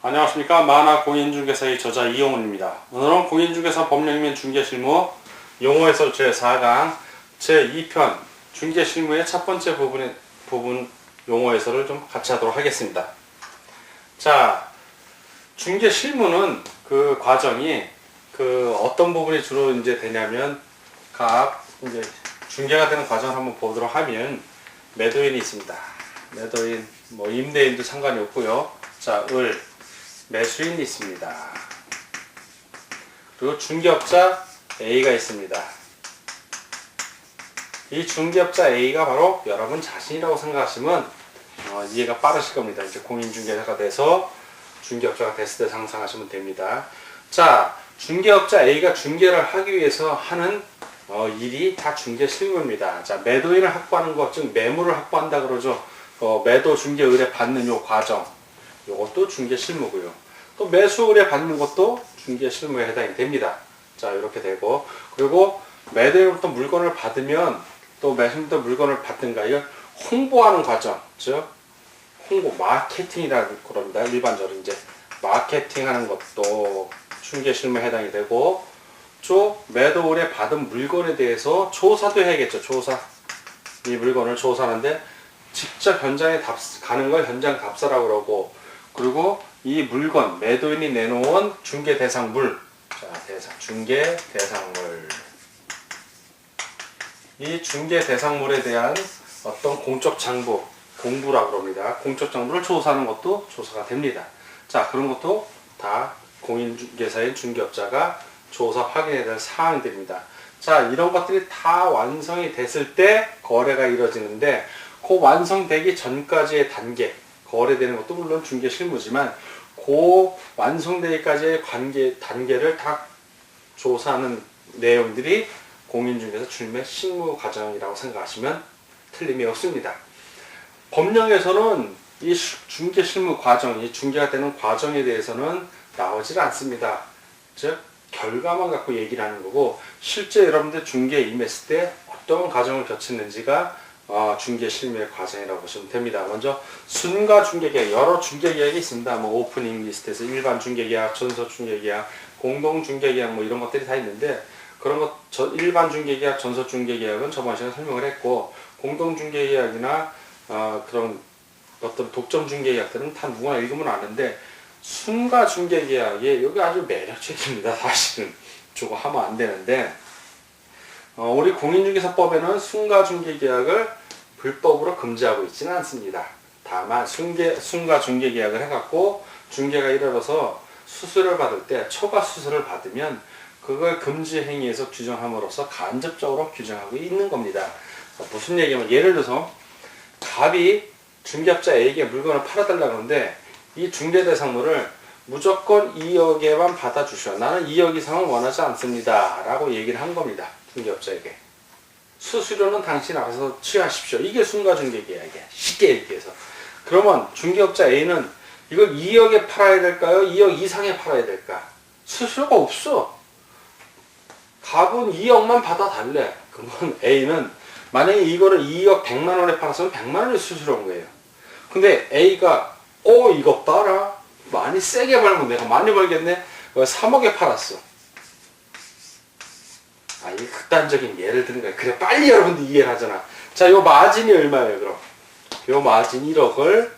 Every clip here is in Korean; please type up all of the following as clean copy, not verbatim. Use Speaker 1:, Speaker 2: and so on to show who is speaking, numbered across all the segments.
Speaker 1: 안녕하십니까. 만화 공인중개사의 저자 이용훈입니다. 오늘은 공인중개사 법령및 중개실무 용어에서 제4강 제2편 중개실무의 첫 번째 부분 용어에서를 좀 같이 하도록 하겠습니다. 자, 중개실무는 그 과정이 어떤 부분이 주로 이제 되냐면 각 이제 중개가 되는 과정을 한번 보도록 하면 매도인이 있습니다. 매도인, 뭐 임대인도 상관이 없고요. 자, 매수인이 있습니다. 그리고 중개업자 A가 있습니다. 이 중개업자 A가 바로 여러분 자신이라고 생각하시면 이해가 빠르실 겁니다. 이제 공인중개사가 돼서 중개업자가 됐을 때 상상하시면 됩니다. 자, 중개업자 A가 중개를 하기 위해서 하는 일이 다 중개실무입니다. 자, 매도인을 확보하는 것, 즉 매물을 확보한다 그러죠. 매도 중개 의뢰 받는 요 과정, 요것도 중개실무고요. 또 매수 의뢰 받는 것도 중개실무에 해당이 됩니다. 자, 이렇게 되고, 그리고 매도인부터 물건을 받으면 또 매수인부터 물건을 받든가 이걸 홍보하는 과정, 즉 홍보 마케팅이라고 그럽니다. 일반적으로 이제 마케팅하는 것도 중개실무에 해당이 되고, 또 매도 의뢰 받은 물건에 대해서 조사도 해야겠죠. 조사. 이 물건을 조사하는데 직접 현장에 가는 걸 현장 답사라고 그러고, 그리고 이 물건, 매도인이 내놓은 중개 대상물, 자, 중개 대상물. 이 중개 대상물에 대한 어떤 공적 장부, 공부라고 그럽니다. 공적 장부를 조사하는 것도 조사가 됩니다. 자, 그런 것도 다 공인중개사인 중개업자가 조사 확인해야 될 사항들입니다. 자, 이런 것들이 다 완성이 됐을 때 거래가 이루어지는데, 그 완성되기 전까지의 단계, 거래되는 것도 물론 중개 실무지만 그 완성되기까지의 단계를 다 조사하는 내용들이 공인중개사 출매 실무 과정이라고 생각하시면 틀림이 없습니다. 법령에서는 이 중개 실무 과정, 이 중개가 되는 과정에 대해서는 나오질 않습니다. 즉 결과만 갖고 얘기를 하는 거고, 실제 여러분들 중개에 임했을 때 어떤 과정을 거쳤는지가 중개 실무의 과정이라고 보시면 됩니다. 먼저 순가 중개계약, 여러 중개계약이 있습니다. 뭐 오프닝 리스트에서 일반 중개계약, 전서 중개계약, 공동 중개계약 뭐 이런 것들이 다 있는데, 그런 것 일반 중개계약, 전서 중개계약은 저번 시간에 설명을 했고, 공동 중개계약이나 그런 어떤 독점 중개계약들은 다 누구나 읽으면 아는데, 순가 중개계약이 여기 아주 매력적입니다. 사실은 저거 하면 안 되는데, 우리 공인중개사법에는 순가중개계약을 불법으로 금지하고 있지는 않습니다. 다만 순가중개계약을 해갖고 중개가 이르러서 수수료를 받을 때 초과 수수료를 받으면 그걸 금지 행위에서 규정함으로써 간접적으로 규정하고 있는 겁니다. 무슨 얘기냐면, 예를 들어서 갑이 중개업자 A에게 물건을 팔아달라고 하는데 이 중개대상물을 무조건 2억에만 받아주셔, 나는 2억 이상은 원하지 않습니다 라고 얘기를 한 겁니다. 중개업자에게. 수수료는 당신 알아서 취하십시오. 이게 순가중개계약이야. 쉽게 얘기해서. 그러면 중개업자 A는 이걸 2억에 팔아야 될까요? 2억 이상에 팔아야 될까? 수수료가 없어. 갑은 2억만 받아달래. 그러면 A는 만약에 이거를 2억 100만 원에 팔았으면 100만 원이 수수료인 거예요. 근데 A가 이거 봐라, 많이 세게 벌면 내가 많이 벌겠네. 3억에 팔았어. 이게 극단적인 예를 드는 거예요. 그래, 빨리 여러분들 이해를 하잖아. 자, 요 마진이 얼마예요, 그럼? 요 마진 1억을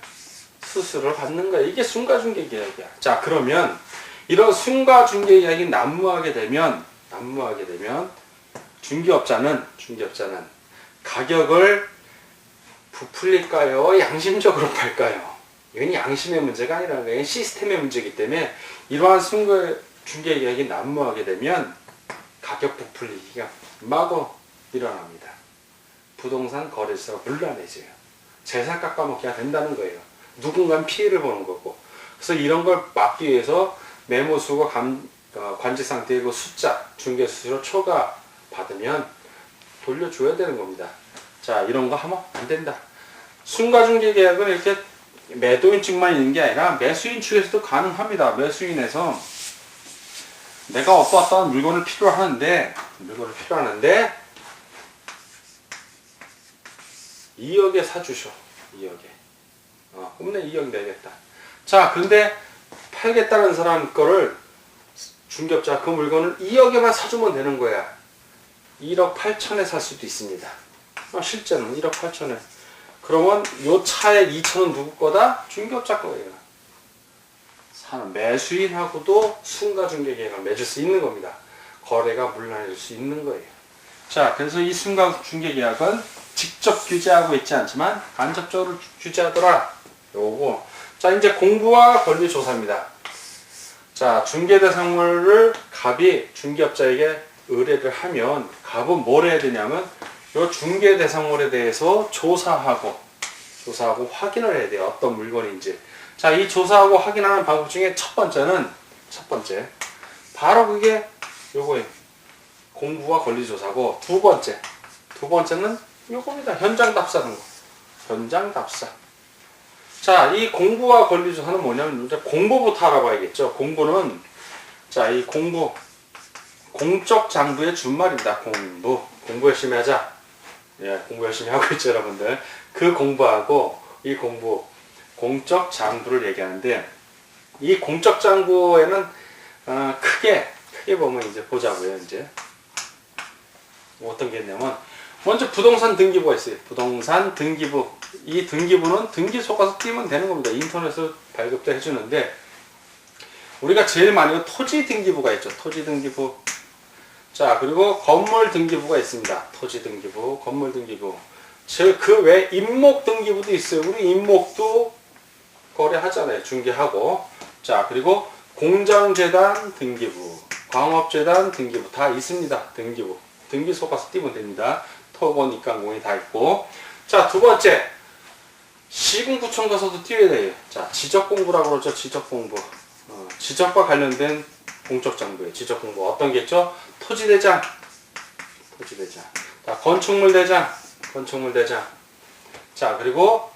Speaker 1: 수수료를 받는 거야. 이게 순가중개계약이야. 자, 그러면 이런 순가중개계약이 난무하게 되면 중개업자는 가격을 부풀릴까요? 양심적으로 팔까요? 이건 양심의 문제가 아니라는 거예요. 시스템의 문제이기 때문에 이러한 순가중개계약이 난무하게 되면 가격 부풀리기가 마구 일어납니다. 부동산 거래처가 곤란해져요. 재산 깎아먹기가 된다는 거예요. 누군가는 피해를 보는 거고. 그래서 이런 걸 막기 위해서 매모수고 관직 상태의 그 숫자, 중개 수수료 초과 받으면 돌려줘야 되는 겁니다. 자, 이런 거 하면 안 된다. 순가중개 계약은 이렇게 매도인 측만 있는 게 아니라 매수인 측에서도 가능합니다. 매수인에서 내가 어떠한 물건을 필요하는데 2억에 사주셔. 2억에. 그럼 내 2억 내겠다. 자, 근데 팔겠다는 사람 거를 중개업자가 그 물건을 2억에만 사주면 되는 거야. 1억 8천에 살 수도 있습니다. 실제는 1억 8천에. 그러면 요 차의 2천은 누구 거다? 중개업자 거예요. 사는 매수인하고도 순가중개계약을 맺을 수 있는 겁니다. 거래가 물란해질 수 있는 거예요. 자, 그래서 이 순가중개계약은 직접 규제하고 있지 않지만 간접적으로 규제하더라. 요거. 자, 이제 공부와 권리조사입니다. 자, 중개대상물을 갑이 중개업자에게 의뢰를 하면 갑은 뭘 해야 되냐면 요 중개대상물에 대해서 조사하고 확인을 해야 돼요. 어떤 물건인지. 자, 이 조사하고 확인하는 방법 중에 첫 번째 바로 그게 요거예요. 공부와 권리조사고, 두 번째는 요겁니다. 현장 답사는 거. 현장 답사. 자, 이 공부와 권리조사는 뭐냐면 이제 공부부터 알아봐야겠죠. 공부는, 자, 이 공부, 공적 장부의 준말입니다. 공부 열심히 하자. 예, 공부 열심히 하고 있죠, 여러분들. 그 공부하고 이 공부, 공적 장부를 얘기하는데, 이 공적 장부에는 크게 보면 이제 보자고요. 이제 어떤 게 있냐면, 먼저 부동산 등기부가 있어요. 부동산 등기부. 이 등기부는 등기소 가서 띄면 되는 겁니다. 인터넷으로 발급도 해주는데, 우리가 제일 많이 토지 등기부가 있죠. 토지 등기부. 자, 그리고 건물 등기부가 있습니다. 토지 등기부, 건물 등기부. 그 외 임목 등기부도 있어요. 우리 임목도 거래하잖아요. 중개하고. 자, 그리고 공장재단 등기부, 광업재단 등기부 다 있습니다. 등기부. 등기소 가서 띄면 됩니다. 토건, 입간공이 다 있고. 자, 두 번째. 시군구청 가서도 띄워야 돼요. 자, 지적공부라고 그러죠. 지적공부. 지적과 관련된 공적장부예요. 지적공부. 어떤 게 있죠? 토지대장. 자, 건축물대장. 자, 그리고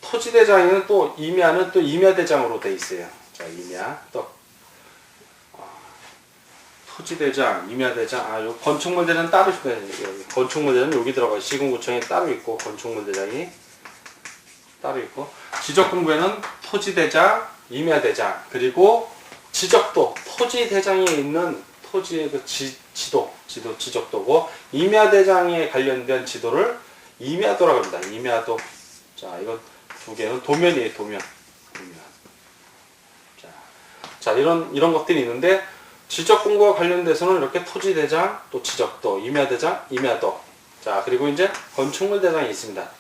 Speaker 1: 토지대장에는 또 임야는 또 임야대장으로 돼 있어요. 자, 임야. 또 토지대장, 임야대장. 요 건축물대장 따로 있어요. 건축물대장 여기 들어가요. 시군구청에 따로 있고, 건축물대장이 따로 있고, 지적공부에는 토지대장, 임야대장, 그리고 지적도, 토지대장에 있는 토지의 그 지적도고, 임야대장에 관련된 지도를 임야도라고 합니다. 임야도. 자, 이거 두 개는 도면이에요. 도면. 자, 이런 것들이 있는데, 지적공부와 관련돼서는 이렇게 토지대장, 또 지적도, 임야대장, 임야도. 자, 그리고 이제 건축물대장이 있습니다.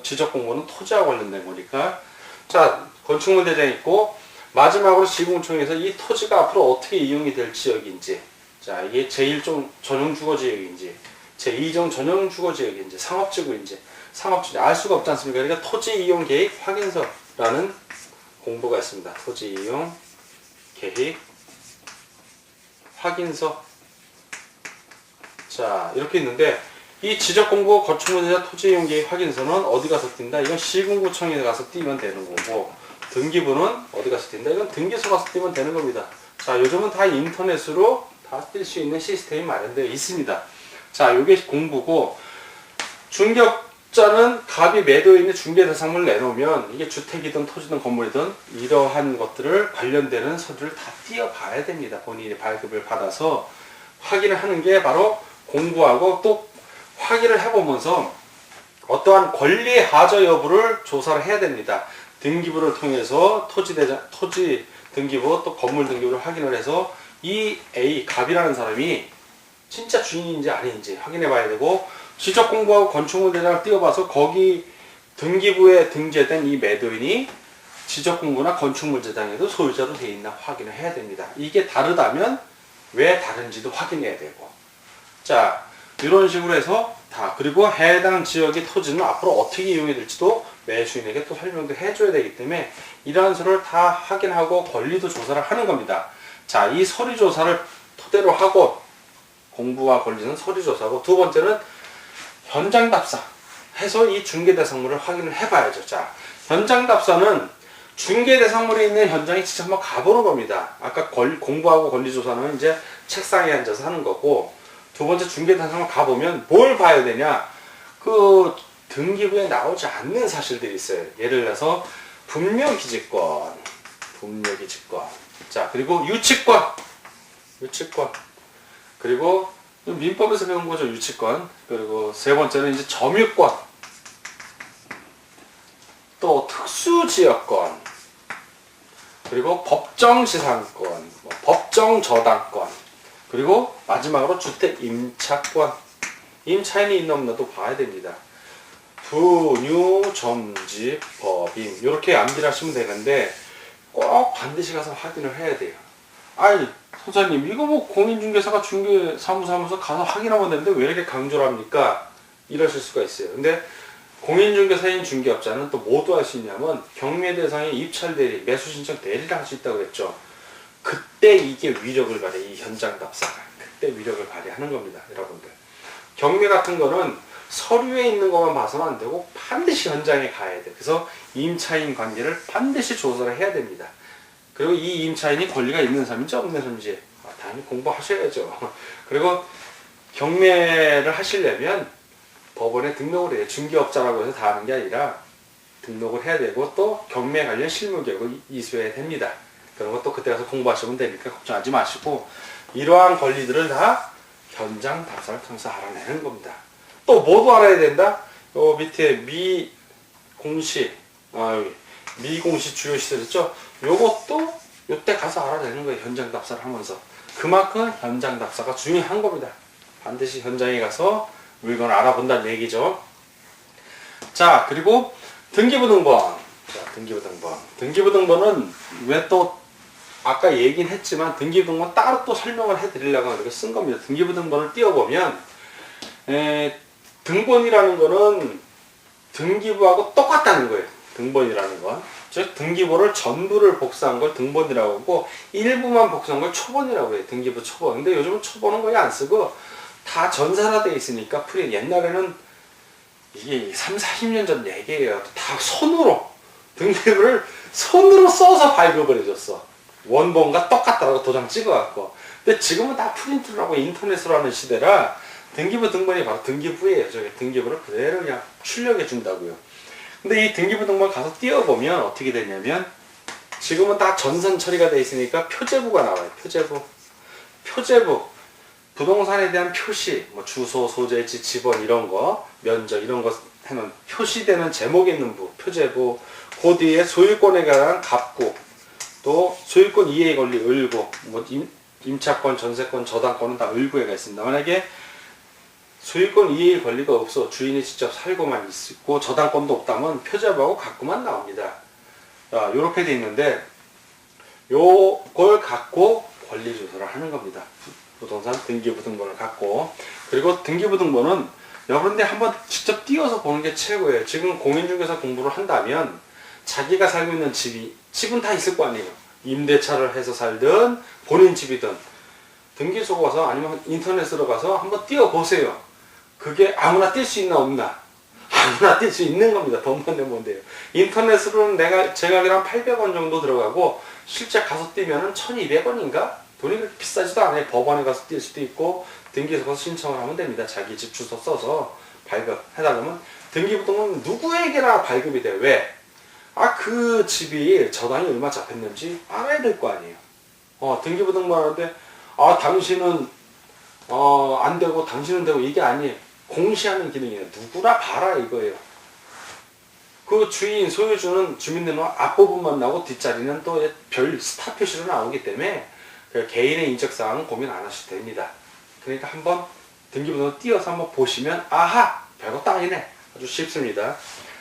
Speaker 1: 지적공부는 토지와 관련된 거니까. 자, 건축물대장이 있고, 마지막으로 시군구청에서 이 토지가 앞으로 어떻게 이용이 될 지역인지, 자, 이게 제1종 전용주거지역인지, 제2종 전용주거지역인지, 상업지구인지, 알 수가 없지 않습니까? 그러니까 토지이용계획 확인서라는 공부가 있습니다. 토지이용 계획 확인서. 자, 이렇게 있는데, 이 지적공부 건축물대장 토지이용계획 확인서는 어디 가서 띈다? 이건 시군구청에 가서 띄면 되는 거고, 등기부는 어디 가서 띈다? 이건 등기소 가서 띄면 되는 겁니다. 자, 요즘은 다 인터넷으로 다 뜰 수 있는 시스템이 마련되어 있습니다. 자, 이게 공부고, 중개업자는 갑이 매도인의 중개대상물을 내놓으면, 이게 주택이든 토지든 건물이든 이러한 것들을 관련되는 서류를 다 띄어봐야 됩니다. 본인이 발급을 받아서 확인을 하는 게 바로 공부하고, 또 확인을 해보면서 어떠한 권리 하저 여부를 조사를 해야 됩니다. 등기부를 통해서 토지 등기부, 또 건물 등기부를 확인을 해서 이 A, 갑이라는 사람이 진짜 주인인지 아닌지 확인해 봐야 되고, 지적공부하고 건축물대장을 띄워봐서 거기 등기부에 등재된 이 매도인이 지적공부나 건축물대장에도 소유자로 되어 있나 확인을 해야 됩니다. 이게 다르다면 왜 다른지도 확인해야 되고. 자, 이런 식으로 해서 그리고 해당 지역의 토지는 앞으로 어떻게 이용이 될지도 매수인에게 또 설명도 해줘야 되기 때문에 이러한 서류를 다 확인하고 권리도 조사를 하는 겁니다. 자, 이 서류 조사를 토대로 하고, 공부와 권리는 서류 조사고, 두 번째는 현장 답사 해서 이 중개대상물을 확인을 해봐야죠. 자, 현장 답사는 중개대상물이 있는 현장에 직접 한번 가보는 겁니다. 아까 공부하고 권리조사는 이제 책상에 앉아서 하는 거고, 두 번째 중개대상물 가보면 뭘 봐야 되냐? 그 등기부에 나오지 않는 사실들이 있어요. 예를 들어서 분묘기지권, 분묘기 직권. 자, 그리고 유치권. 그리고 민법에서 배운 거죠, 유치권. 그리고 세 번째는 이제 점유권. 또 특수지역권. 그리고 법정지상권, 법정저당권. 그리고 마지막으로 주택 임차권. 임차인이 있나 없나도 봐야 됩니다. 분유, 점집, 법인 이렇게 암기를 하시면 되는데 꼭 반드시 가서 확인을 해야 돼요. 아니 소장님 이거 뭐 공인중개사가 중개사무소하면서 가서 확인하면 되는데 왜 이렇게 강조를 합니까? 이러실 수가 있어요. 근데 공인중개사인 중개업자는 또 뭐도 할 수 있냐면 경매 대상의 입찰 대리, 매수 신청 대리를 할 수 있다고 했죠. 그때 이게 위력을 발휘해, 이 현장 답사가 그때 위력을 발휘하는 겁니다, 여러분들. 경매 같은 거는 서류에 있는 것만 봐서는 안 되고 반드시 현장에 가야 돼. 그래서 임차인 관계를 반드시 조사를 해야 됩니다. 그리고 이 임차인이 권리가 있는 사람인지 없는 사람인지 당연히 공부하셔야죠. 그리고 경매를 하시려면 법원에 등록을 해요. 중개업자라고 해서 다 하는 게 아니라 등록을 해야 되고 또 경매 관련 실무계획을 이수해야 됩니다. 그런 것도 그때 가서 공부하시면 되니까 걱정하지 마시고 이러한 권리들을 다 현장 답사를 통해서 알아내는 겁니다. 또 뭐도 알아야 된다? 요 밑에 미공시 주요시설 있죠? 요것도 요때 가서 알아내는 거예요. 현장 답사를 하면서. 그만큼 현장 답사가 중요한 겁니다. 반드시 현장에 가서 물건을 알아본다는 얘기죠. 자, 그리고 등기부등본. 자, 등기부등본은 왜 또 아까 얘기는 했지만 등기부등본 따로 또 설명을 해드리려고 이렇게 쓴 겁니다. 등기부등본을 띄워보면 등본이라는 거는 등기부하고 똑같다는 거예요. 등본이라는 건. 즉 등기부를 전부를 복사한 걸 등본이라고 하고 일부만 복사한 걸 초본이라고 해요. 등기부 초본. 근데 요즘은 초본은 거의 안 쓰고 다 전산화되어 있으니까 프린. 옛날에는 이게 30-40년 전 얘기예요. 다 손으로 등기부를 손으로 써서 발급을 해줬어. 원본과 똑같다라고 도장 찍어갖고. 근데 지금은 다 프린트를 하고 인터넷으로 하는 시대라 등기부 등본이 바로 등기부예요. 저기 등기부를 그대로 그냥 출력해 준다고요. 근데 이 등기부 등본 가서 띄워보면 어떻게 되냐면 지금은 다 전산 처리가 되어 있으니까 표제부가 나와요. 표제부. 부동산에 대한 표시, 뭐 주소, 소재지, 지번 이런 거, 면적 이런 거 해놓은 표시되는 제목이 있는 부, 표제부. 그 뒤에 소유권에 관한 갑구, 또 소유권 이해의 권리 을구, 뭐 임차권, 전세권, 저당권은 다 을구에가 있습니다. 만약에 소유권 이해의 권리가 없어 주인이 직접 살고만 있고 저당권도 없다면 표제부하고 갑구만 나옵니다. 자, 요렇게 돼 있는데 요걸 갖고 권리 조사를 하는 겁니다. 부동산 등기부 등본을 갖고. 그리고 등기부 등본은 여러분들 한번 직접 띄워서 보는 게 최고예요. 지금 공인중개사 공부를 한다면 자기가 살고 있는 집은 다 있을 거 아니에요. 임대차를 해서 살든 본인 집이든 등기소 가서 아니면 인터넷으로 가서 한번 띄워보세요. 그게 아무나 뛸 수 있나 없나? 아무나 뛸 수 있는 겁니다. 돈만 내면 돼요. 인터넷으로는 제가 알기로 한 800원 정도 들어가고 실제 가서 뛰면은 1200원인가? 돈이 그렇게 비싸지도 않아요. 법원에 가서 뛸 수도 있고 등기소 가서 신청을 하면 됩니다. 자기 집 주소 써서 발급해달라면 등기부등본은 누구에게나 발급이 돼요. 왜? 그 집이 저당이 얼마 잡혔는지 알아야 될 거 아니에요. 등기부등본 하는데 당신은 안 되고 당신은 되고 이게 아니에요. 공시하는 기능이에요. 누구나 봐라 이거예요. 그 주인, 소유주는 주민등록 앞부분만 나오고 뒷자리는 또 별 스타 표시로 나오기 때문에 그 개인의 인적사항은 고민 안 하셔도 됩니다. 그러니까 한번 등기부등본 띄워서 한번 보시면 아하! 별것도 아니네. 아주 쉽습니다.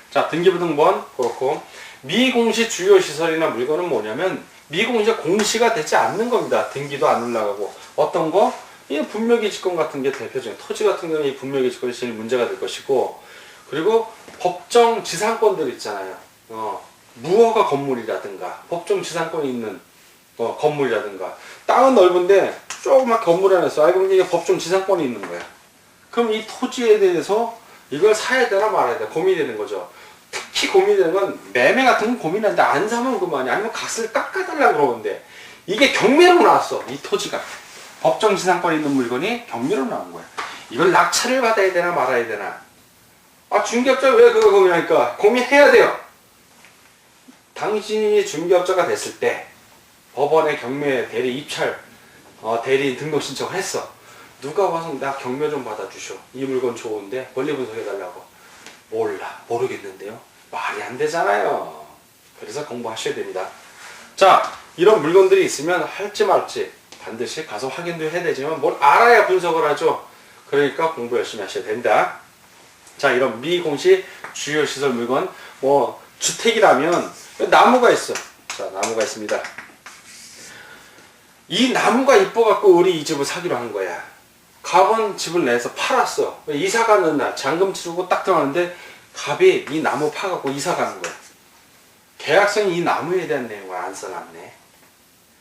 Speaker 1: 자, 등기부등본 그렇고 미공시 주요시설이나 물건은 뭐냐면 미공시가 공시가 되지 않는 겁니다. 등기도 안 올라가고 어떤 거? 이 분묘기지권 같은 게 대표적인 토지 같은 경우는 이 분묘기지권이 제일 문제가 될 것이고 그리고 법정 지상권들 있잖아요. 무허가 건물이라든가 법정 지상권이 있는 건물이라든가 땅은 넓은데 조그맣게 건물 하나 있어. 그럼 이게 법정 지상권이 있는 거야. 그럼 이 토지에 대해서 이걸 사야 되나 말아야 되나 고민이 되는 거죠. 특히 고민이 되는 건 매매 같은 건 고민하는데 안 사면 그만이 아니면 값을 깎아달라고 그러는데 이게 경매로 나왔어. 이 토지가. 법정 지상권에 있는 물건이 경매로 나온 거야. 이걸 낙찰을 받아야 되나 말아야 되나. 중개업자 왜 그거 고민하니까 고민해야 돼요. 당신이 중개업자가 됐을 때 법원에 경매 대리 입찰 대리인 등록 신청을 했어. 누가 와서 나 경매 좀 받아주쇼. 이 물건 좋은데 권리 분석해달라고. 몰라. 모르겠는데요. 말이 안 되잖아요. 그래서 공부하셔야 됩니다. 자, 이런 물건들이 있으면 할지 말지 반드시 가서 확인도 해야 되지만 뭘 알아야 분석을 하죠. 그러니까 공부 열심히 하셔야 된다. 자, 이런 미공시 주요 시설 물건, 뭐 주택이라면 나무가 있어. 자, 나무가 있습니다. 이 나무가 이뻐갖고 우리 이 집을 사기로 한 거야. 갑은 집을 내서 팔았어. 이사 가는 날 잔금 치르고 딱 들어가는데 갑이 이 나무 파갖고 이사 가는 거야. 계약서에 이 나무에 대한 내용을 안 써놨네.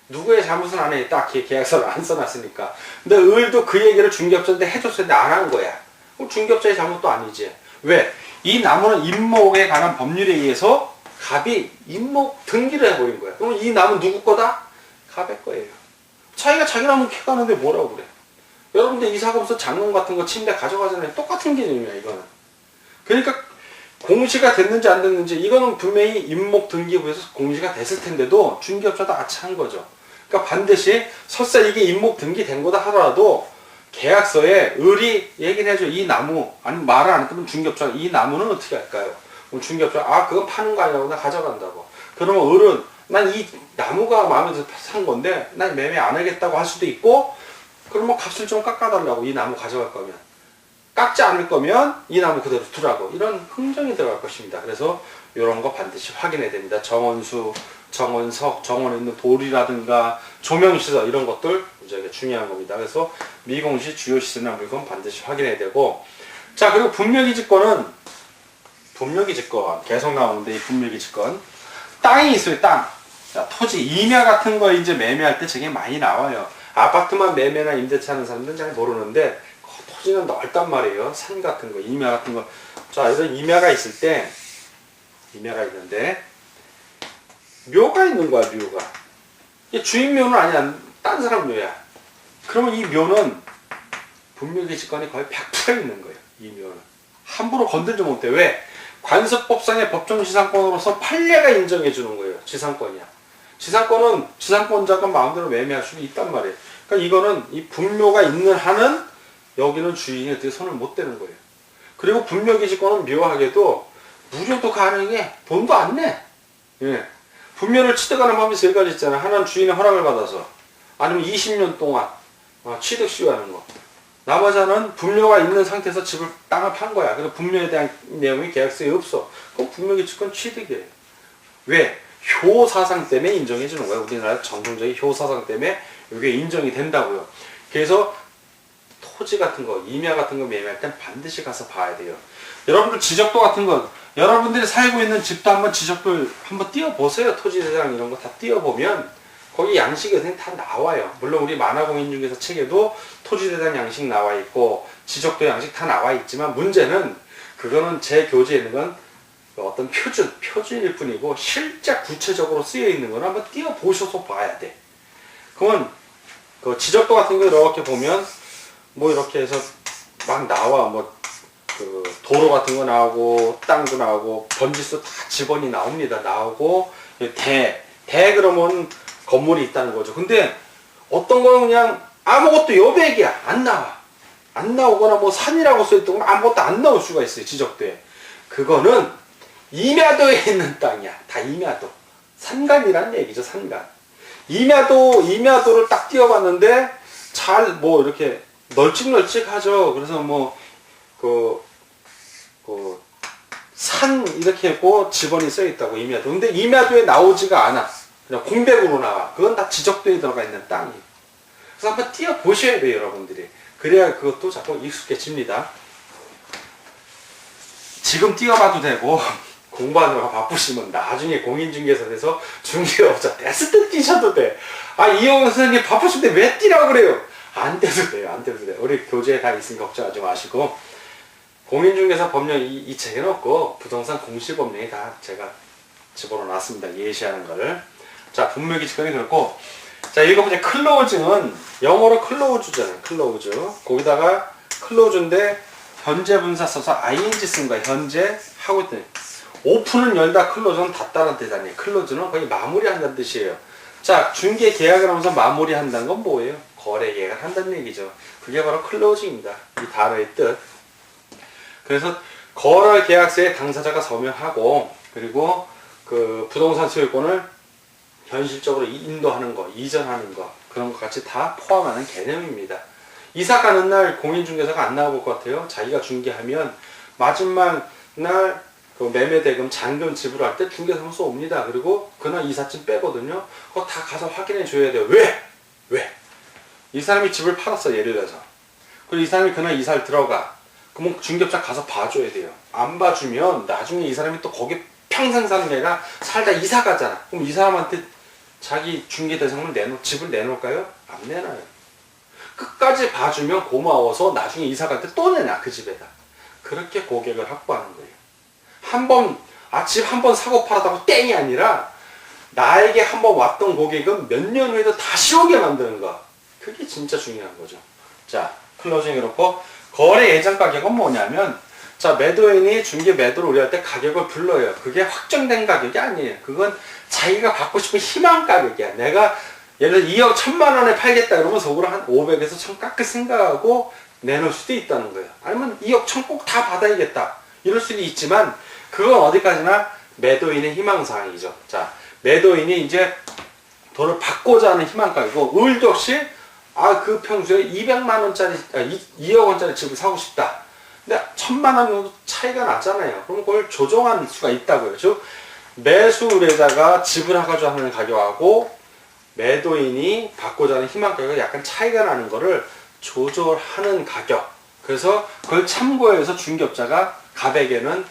Speaker 1: 누구의 잘못은 안 해. 딱히 계약서를 안 써놨으니까. 근데 을도 그 얘기를 중개업자한테 해줬을 때 안 한 거야. 그럼 중개업자의 잘못도 아니지. 왜? 이 나무는 임목에 관한 법률에 의해서 갑이 임목 등기를 해버린 거야. 그럼 이 나무 누구 거다? 갑의 거예요. 자기가 자기 나무 캐가는데 뭐라고 그래. 여러분들 이사 가면서 장롱 같은 거 침대 가져가잖아요. 똑같은 개념이야 이거는. 그러니까 공시가 됐는지 안 됐는지 이거는 분명히 임목 등기부에서 공시가 됐을 텐데도 중개업자도 아차한 거죠. 그러니까 반드시 설사 이게 임목 등기된 거다 하더라도 계약서에 을이 얘기를 해줘. 이 나무, 아니면 말을 안 했으면 중개업자가 이 나무는 어떻게 할까요? 그럼 중개업자가 그건 파는 거 아니라고 나 가져간다고. 그러면 을은 난 이 나무가 마음에 들어서 산 건데 난 매매 안 하겠다고 할 수도 있고, 그러면 값을 좀 깎아달라고. 이 나무 가져갈 거면. 깎지 않을 거면 이 나무 그대로 두라고. 이런 흥정이 들어갈 것입니다. 그래서 이런 거 반드시 확인해야 됩니다. 정원수, 정원석, 정원에 있는 돌이라든가 조명시설 이런 것들 굉장히 중요한 겁니다. 그래서 미공시 주요시설이나 물건 반드시 확인해야 되고, 자, 그리고 분묘기지권은 분묘기지권 계속 나오는데, 이 분묘기지권 땅이 있어요. 땅. 자, 토지, 임야 같은 거 이제 매매할 때 되게 많이 나와요. 아파트만 매매나 임대차 하는 사람들은 잘 모르는데 토지는 넓단 말이에요. 산 같은 거, 임야 같은 거. 자, 이런 임야가 있을 때, 임야가 있는데 묘가 있는 거야. 묘가. 이 주인 묘는 아니야. 딴 사람 묘야. 그러면 이 묘는 분묘기지권이 거의 100% 있는 거예요. 이 묘는 함부로 건들지 못해. 왜? 관습법상의 법정지상권으로서 판례가 인정해 주는 거예요. 지상권이야. 지상권은 지상권자가 마음대로 매매할 수 있단 말이에요. 그러니까 이거는 이 분묘가 있는 한은 여기는 주인이 어떻게 손을 못 대는 거예요. 그리고 분묘기지권은 묘하게도 무료도 가능해. 돈도 안 내. 예. 분묘를 취득하는 방법이 세 가지 있잖아요. 하나는 주인의 허락을 받아서, 아니면 20년 동안 취득 시효하는 거. 나머지 하나는 분묘가 있는 상태에서 집을, 땅을 판 거야. 그래서 분묘에 대한 내용이 계약서에 없어. 그럼 분묘기지권 취득이에요. 왜? 효사상 때문에 인정해 주는 거예요. 우리나라 전통적인 효사상 때문에 이게 인정이 된다고요. 그래서 토지 같은 거, 임야 같은 거 매매할 땐 반드시 가서 봐야 돼요. 여러분들 지적도 같은 거, 여러분들이 살고 있는 집도 한번 지적을 한번 띄워보세요. 토지대장 이런 거 다 띄워보면 거기 양식이 어떻게 다 나와요. 물론 우리 만화공인중개사 책에도 토지대장 양식 나와 있고 지적도 양식 다 나와 있지만, 문제는 그거는 제 교재에 있는 건 어떤 표준일 뿐이고 실제 구체적으로 쓰여 있는 건 한번 띄워보셔서 봐야 돼. 그러면 그 지적도 같은 거 이렇게 보면 뭐 이렇게 해서 막 나와. 뭐 그 도로 같은 거 나오고 땅도 나오고 번지수 다 지번이 나옵니다. 나오고 그러면 건물이 있다는 거죠. 근데 어떤 거는 그냥 아무것도 여백이야. 안 나와. 안 나오거나 뭐 산이라고 써있던 건 아무것도 안 나올 수가 있어요. 지적도에. 그거는 임야도에 있는 땅이야. 다 임야도. 산간이란 얘기죠. 산간. 임야도를 딱 띄워봤는데 잘 뭐 이렇게 널찍널찍하죠. 그래서 뭐 산 이렇게 했고 지번이 써있다고 임야도. 근데 임야도에 나오지가 않아. 그냥 공백으로 나와. 그건 다 지적도에 들어가 있는 땅이에요. 그래서 한번 띄워보셔야 돼요. 여러분들이. 그래야 그것도 자꾸 익숙해집니다. 지금 띄워봐도 되고 공부하느라 바쁘시면 나중에 공인중개사 돼서 중개업자 됐을 때 띄셔도 돼. 이용훈 선생님 바쁘신데 왜 띄라고 그래요? 안 떼도 돼요. 안 떼도 돼요. 우리 교재에 다 있으니까 걱정하지 마시고, 공인중개사 법령 이 책에는 없고 부동산 공시법령이 다 제가 집어넣어놨습니다. 예시하는 거를. 자, 분묘기지권이 그렇고, 자, 읽어보자. 클로즈는 영어로 클로즈잖아요. 클로즈. 거기다가 클로즈인데 현재 분사 써서 ing 쓴 거야. 현재 하고 있더니 오픈은 열다, 클로즈는 닫다는 뜻아니에요. 클로즈는 거의 마무리한다는 뜻이에요. 자, 중개 계약을 하면서 마무리한다는 건 뭐예요? 거래 계약을 한다는 얘기죠. 그게 바로 클로징입니다. 이 단어의 뜻. 그래서 거래 계약서에 당사자가 서명하고, 그리고 그 부동산 소유권을 현실적으로 인도하는 거, 이전하는 거, 그런 것 같이 다 포함하는 개념입니다. 이사 가는 날 공인중개사가 안 나와볼 것 같아요. 자기가 중개하면 마지막 날 그 매매대금 잔금 지불할 때 중개사무소 옵니다. 그리고 그날 이삿짐 빼거든요. 그거 다 가서 확인해 줘야 돼요. 왜? 왜? 이 사람이 집을 팔았어, 예를 들어서. 그리고 이 사람이 그날 이사를 들어가. 그러면 중개업자 가서 봐줘야 돼요. 안 봐주면 나중에 이 사람이 또 거기 평생 사는 게 아니라 살다 이사 가잖아. 그럼 이 사람한테 자기 중개 대상을 집을 내놓을까요? 안 내놔요. 끝까지 봐주면 고마워서 나중에 이사 갈 때 또 내놔, 그 집에다. 그렇게 고객을 확보하는 거예요. 집 한 번 사고 팔았다고 땡이 아니라 나에게 한 번 왔던 고객은 몇 년 후에도 다시 오게 만드는 거. 그게 진짜 중요한 거죠. 자, 클로징 이렇고, 거래 예정 가격은 뭐냐면, 자, 매도인이 중개 매도를 우려할 때 가격을 불러요. 그게 확정된 가격이 아니에요. 그건 자기가 받고 싶은 희망 가격이야. 내가 예를 들어 2억 1천만 원에 팔겠다 그러면 속으로 한 500에서 1000 깎을 생각하고 내놓을 수도 있다는 거예요. 아니면 2억 1000 꼭 다 받아야겠다. 이럴 수도 있지만, 그건 어디까지나 매도인의 희망사항이죠. 자, 매도인이 이제 돈을 받고자 하는 희망가격이고, 을도 역시, 그 평소에 200만 원짜리, 2억 원짜리 집을 사고 싶다. 근데 1000만 원 정도 차이가 나잖아요. 그럼 그걸 조정할 수가 있다고요. 즉, 매수의뢰자가 지불하고자 하는 가격하고, 매도인이 받고자 하는 희망가격이 약간 차이가 나는 거를 조절하는 가격. 그래서 그걸 참고해서 중개업자가 갑에게는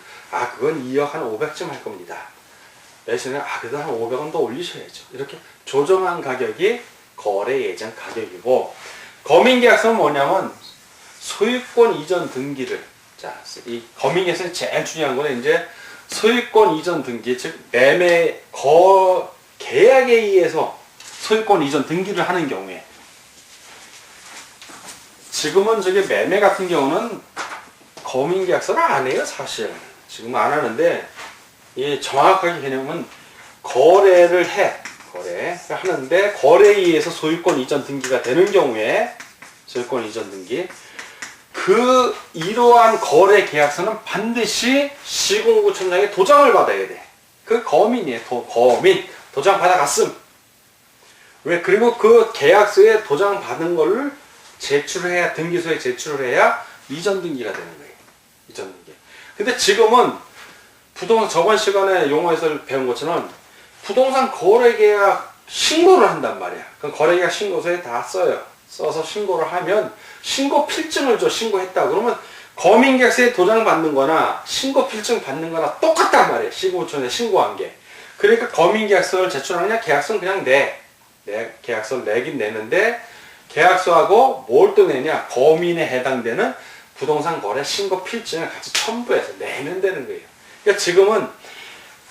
Speaker 1: 그건 2억 한 500쯤 할 겁니다. 매수는 그래도 한 500원 더 올리셔야죠. 이렇게 조정한 가격이 거래 예정 가격이고, 거민계약서는 뭐냐면 소유권 이전 등기를, 자, 이 거민계약서에 제일 중요한 거는 이제 소유권 이전 등기, 즉 계약에 의해서 소유권 이전 등기를 하는 경우에, 지금은 저게 매매 같은 경우는 거민계약서를 안 해요, 사실. 지금 안 하는데, 이 정확하게 개념은 거래를 하는데, 거래에 의해서 소유권 이전 등기가 되는 경우에, 소유권 이전 등기, 이러한 거래 계약서는 반드시 시공구청장의 도장을 받아야 돼. 그 거민이에요, 거민. 도장 받아갔음. 왜? 그리고 그 계약서에 도장 받은 거를 제출해야, 등기소에 제출을 해야 이전 등기가 되는 거예요. 이전 등기. 근데 지금은 저번 시간에 용어에서 배운 것처럼 부동산 거래계약 신고를 한단 말이야. 그 거래계약 신고서에 다 써요. 써서 신고를 하면 신고 필증을 줘. 신고했다. 그러면 거민계약서에 도장 받는 거나 신고 필증 받는 거나 똑같단 말이에요. 시공구청에 신고한 게. 그러니까 거민계약서를 제출하느냐, 계약서는 그냥 계약서를 내긴 내는데, 계약서하고 뭘 또 내냐, 거민에 해당되는 부동산 거래 신고 필증을 같이 첨부해서 내면 되는 거예요. 그러니까 지금은,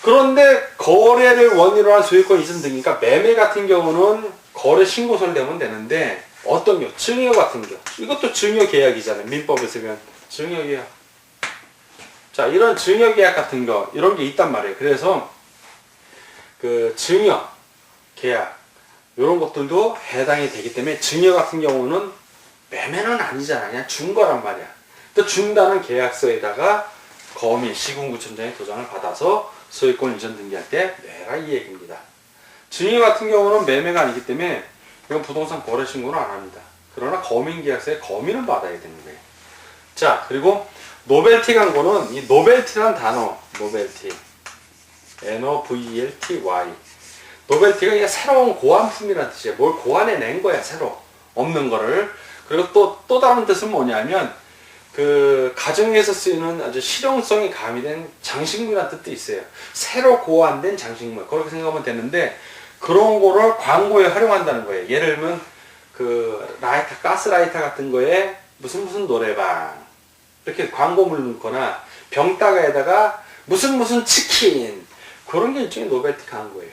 Speaker 1: 그런데 거래를 원인으로 한 소유권 이전 등기니까 매매 같은 경우는 거래 신고서를 내면 되는데, 어떤 경우, 증여 같은 경우, 이것도 증여 계약이잖아요. 민법에서 보면 증여 계약. 자, 이런 증여 계약 같은 거, 이런 게 있단 말이에요. 그래서 그 증여 계약, 이런 것들도 해당이 되기 때문에, 증여 같은 경우는 매매는 아니잖아. 그냥 준 거란 말이야. 또 준다는 계약서에다가 거민, 시군구청장의 도장을 받아서 소유권 이전 등기할 때 내라, 이 얘기입니다. 증여 같은 경우는 매매가 아니기 때문에 이건 부동산 거래 신고는 안 합니다. 그러나 거민계약서에 거민은 받아야 되는 거예요. 자, 그리고 노벨티 광고는, 이 노벨티라는 단어, 노벨티, NOVELTY, 노벨티가 그냥 새로운 고안품이라는 뜻이에요. 뭘 고안해낸 거야, 새로. 없는 거를. 그리고 또 다른 뜻은 뭐냐면, 그 가정에서 쓰이는 아주 실용성이 가미된 장식물이라는 뜻도 있어요. 새로 고안된 장식물, 그렇게 생각하면 되는데, 그런 거를 광고에 활용한다는 거예요. 예를 들면 그 가스라이터 같은 거에 무슨 노래방 이렇게 광고물 넣거나, 병따가에다가 무슨 치킨, 그런 게 일종의 노벨티 광고예요.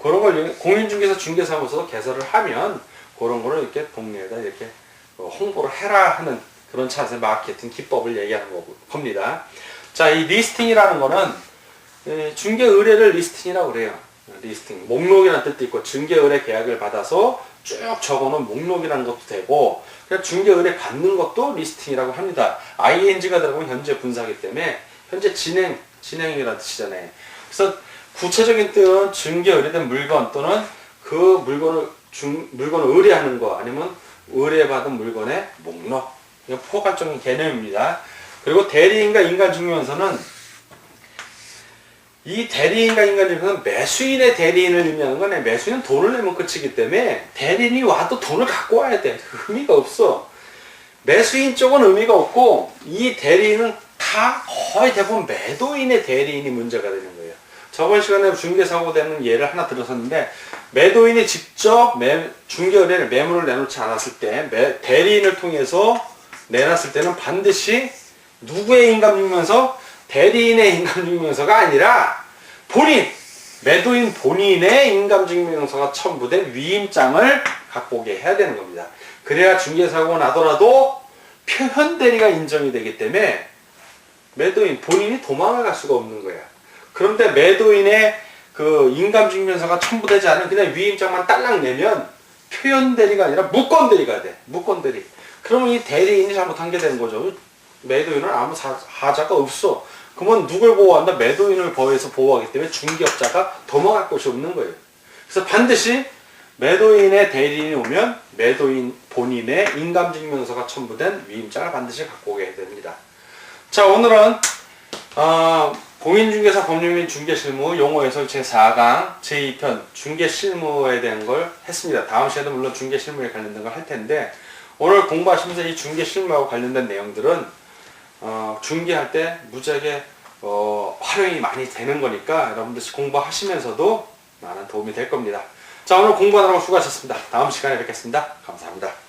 Speaker 1: 그런 걸 공인중개사 중개사무소도 개설을 하면 그런 거를 이렇게 동네에다 이렇게 홍보를 해라 하는 그런 차세 마케팅 기법을 얘기하는 겁니다. 자, 이 리스팅이라는 거는 중개 의뢰를 리스팅이라고 그래요. 리스팅. 목록이라는 뜻도 있고 중개 의뢰 계약을 받아서 쭉 적어놓은 목록이라는 것도 되고 그냥 중개 의뢰 받는 것도 리스팅이라고 합니다. ing가 들어가면 현재 분사하기 때문에 현재 진행이라는 뜻이잖아요. 그래서 구체적인 뜻은 중개 의뢰된 물건 또는 그 물건을 의뢰하는 거 아니면 의뢰받은 물건의 목록. 이거 포괄적인 개념입니다. 그리고 대리인과 인감증명서는 이 대리인과 인감증명서는 매수인의 대리인을 의미하는 거네. 매수인은 돈을 내면 끝이기 때문에 대리인이 와도 돈을 갖고 와야 돼. 의미가 없어. 매수인 쪽은 의미가 없고 이 대리인은 다 거의 대부분 매도인의 대리인이 문제가 되는 거예요. 저번 시간에 중개사고 되는 예를 하나 들었었는데 매도인이 직접 중개의뢰를 매물을 내놓지 않았을 때 대리인을 통해서 내놨을 때는 반드시 누구의 인감증명서? 대리인의 인감증명서가 아니라 매도인 본인의 인감증명서가 첨부된 위임장을 갖고 오게 해야 되는 겁니다. 그래야 중개사고가 나더라도 표현대리가 인정이 되기 때문에 매도인 본인이 도망을 갈 수가 없는 거야. 그런데 매도인의 그 인감증명서가 첨부되지 않은 그냥 위임장만 딸랑 내면 표현대리가 아니라 무권대리가 돼. 무권대리. 그러면 이 대리인이 잘못한 게 되는 거죠. 매도인은 아무 하자가 없어. 그러면 누굴 보호한다? 매도인을 보호하기 때문에 중개업자가 도망갈 곳이 없는 거예요. 그래서 반드시 매도인의 대리인이 오면 매도인 본인의 인감증명서가 첨부된 위임장을 반드시 갖고 오게 됩니다. 자, 오늘은 공인중개사 법률 및 중개실무 용어해설 제4강 제2편 중개실무에 대한 걸 했습니다. 다음 시간에도 물론 중개실무에 관련된 걸 할 텐데 오늘 공부하시면서 이 중개실무하고 관련된 내용들은 중개할 때 무지하게 활용이 많이 되는 거니까 여러분들 공부하시면서도 많은 도움이 될 겁니다. 자, 오늘 공부하느라고 수고하셨습니다. 다음 시간에 뵙겠습니다. 감사합니다.